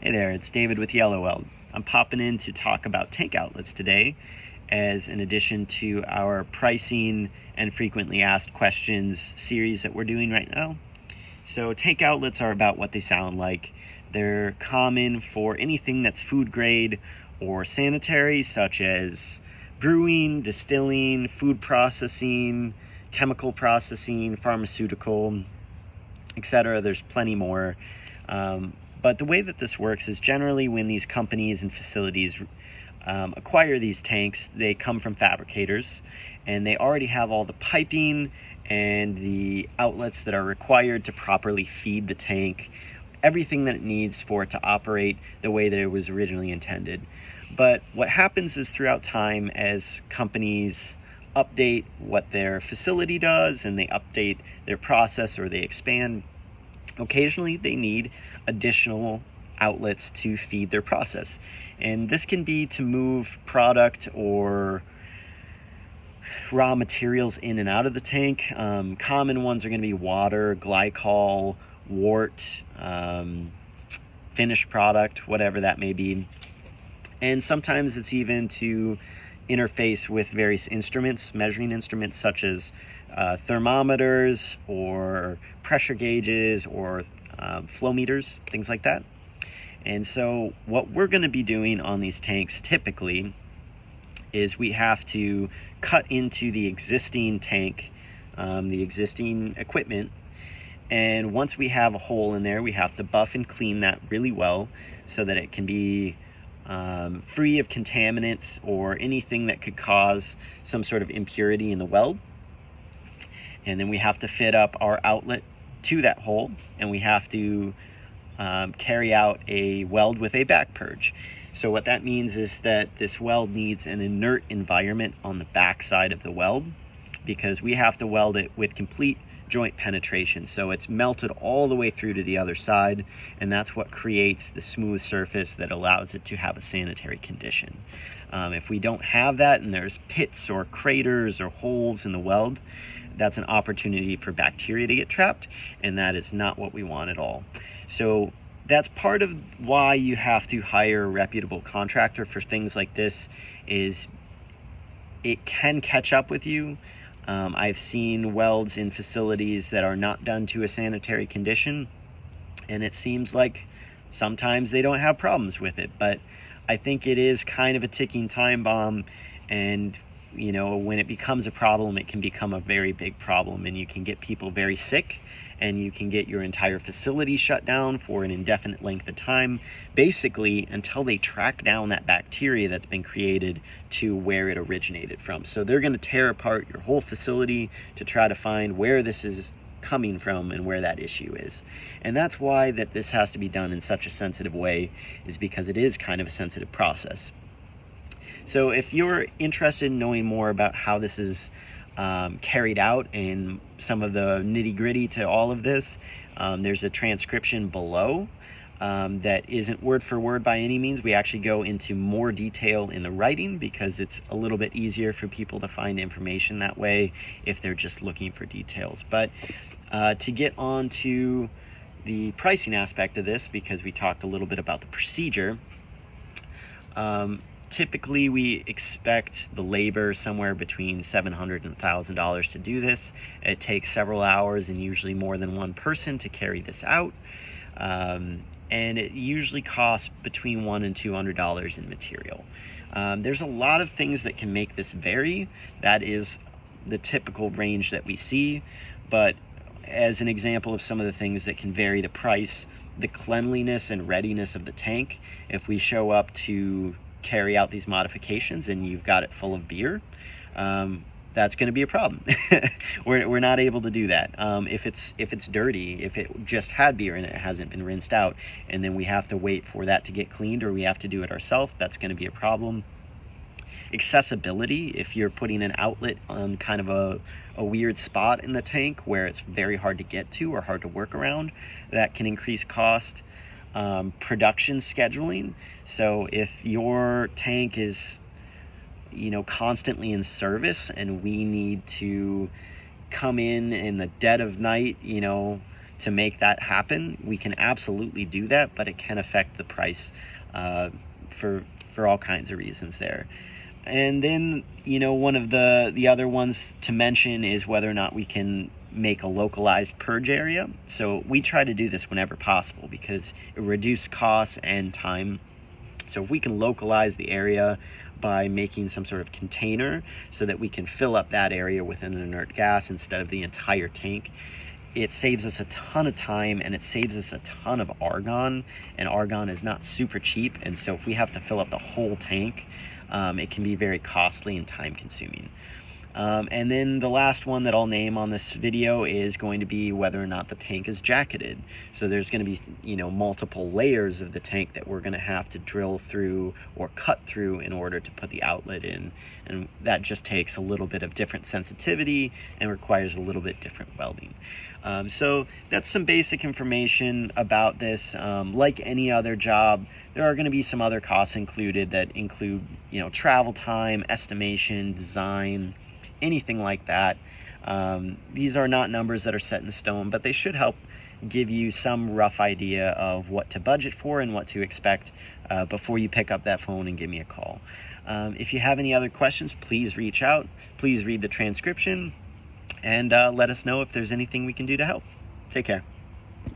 Hey there, it's David with Yellow Weld. I'm popping in to talk about tank outlets today as an addition to our pricing and frequently asked questions series that we're doing right now. So tank outlets are about what they sound like. They're common for anything that's food grade or sanitary, such as brewing, distilling, food processing, chemical processing, pharmaceutical, etc. There's plenty more. But the way that this works is generally when these companies and facilities acquire these tanks, they come from fabricators and they already have all the piping and the outlets that are required to properly feed the tank, everything that it needs for it to operate the way that it was originally intended. But what happens is throughout time, as companies update what their facility does and they update their process or they expand, occasionally they need additional outlets to feed their process. And this can be to move product or raw materials in and out of the tank. Common ones are going to be water, glycol, wort, finished product, whatever that may be. And sometimes it's even to interface with various instruments, measuring instruments such as thermometers or pressure gauges or flow meters, things like that. And so what we're going to be doing on these tanks typically is we have to cut into the existing tank, the existing equipment, and once we have a hole in there, we have to buff and clean that really well so that it can be free of contaminants or anything that could cause some sort of impurity in the weld. And then we have to fit up our outlet to that hole, and we have to carry out a weld with a back purge. So what that means is that this weld needs an inert environment on the back side of the weld, because we have to weld it with complete joint penetration, so it's melted all the way through to the other side, and that's what creates the smooth surface that allows it to have a sanitary condition. If we don't have that and there's pits or craters or holes in the weld, that's an opportunity for bacteria to get trapped, and that is not what we want at all. So that's part of why you have to hire a reputable contractor for things like this. Is it can catch up with you. I've seen welds in facilities that are not done to a sanitary condition, and it seems like sometimes they don't have problems with it, but I think it is kind of a ticking time bomb, and when it becomes a problem, it can become a very big problem, and you can get people very sick, and you can get your entire facility shut down for an indefinite length of time, basically until they track down that bacteria that's been created to where it originated from. So they're going to tear apart your whole facility to try to find where this is coming from and where that issue is. And that's why that this has to be done in such a sensitive way, is because it is kind of a sensitive process. So if you're interested in knowing more about how this is carried out and some of the nitty-gritty to all of this, there's a transcription below that isn't word for word by any means. We actually go into more detail in the writing because it's a little bit easier for people to find information that way if they're just looking for details. But to get on to the pricing aspect of this, because we talked a little bit about the procedure, typically we expect the labor somewhere between $700 and $1,000 to do this. It takes several hours and usually more than one person to carry this out. And it usually costs between $100 and $200 in material. There's a lot of things that can make this vary. That is the typical range that we see. But as an example of some of the things that can vary the price, the cleanliness and readiness of the tank. If we show up to carry out these modifications and you've got it full of beer, that's going to be a problem. we're not able to do that. If it's dirty, if it just had beer and it hasn't been rinsed out, and then we have to wait for that to get cleaned, or we have to do it ourselves, that's going to be a problem. Accessibility, if you're putting an outlet on kind of a weird spot in the tank where it's very hard to get to or hard to work around, that can increase cost. Production scheduling, so if your tank is constantly in service and we need to come in the dead of night to to make that happen, we can absolutely do that, but it can affect the price for all kinds of reasons there. And then, one of the other ones to mention is whether or not we can make a localized purge area. So we try to do this whenever possible because it reduces costs and time. So if we can localize the area by making some sort of container so that we can fill up that area with an inert gas instead of the entire tank, it saves us a ton of time and it saves us a ton of argon, and argon is not super cheap. And so if we have to fill up the whole tank, it can be very costly and time consuming. And then the last one that I'll name on this video is going to be whether or not the tank is jacketed. So there's going to be, multiple layers of the tank that we're going to have to drill through or cut through in order to put the outlet in. And that just takes a little bit of different sensitivity and requires a little bit different welding. So that's some basic information about this. Like any other job, there are going to be some other costs included that include, travel time, estimation, design, anything like that. These are not numbers that are set in stone, but they should help give you some rough idea of what to budget for and what to expect before you pick up that phone and give me a call. If you have any other questions, please reach out. Please read the transcription and let us know if there's anything we can do to help. Take care.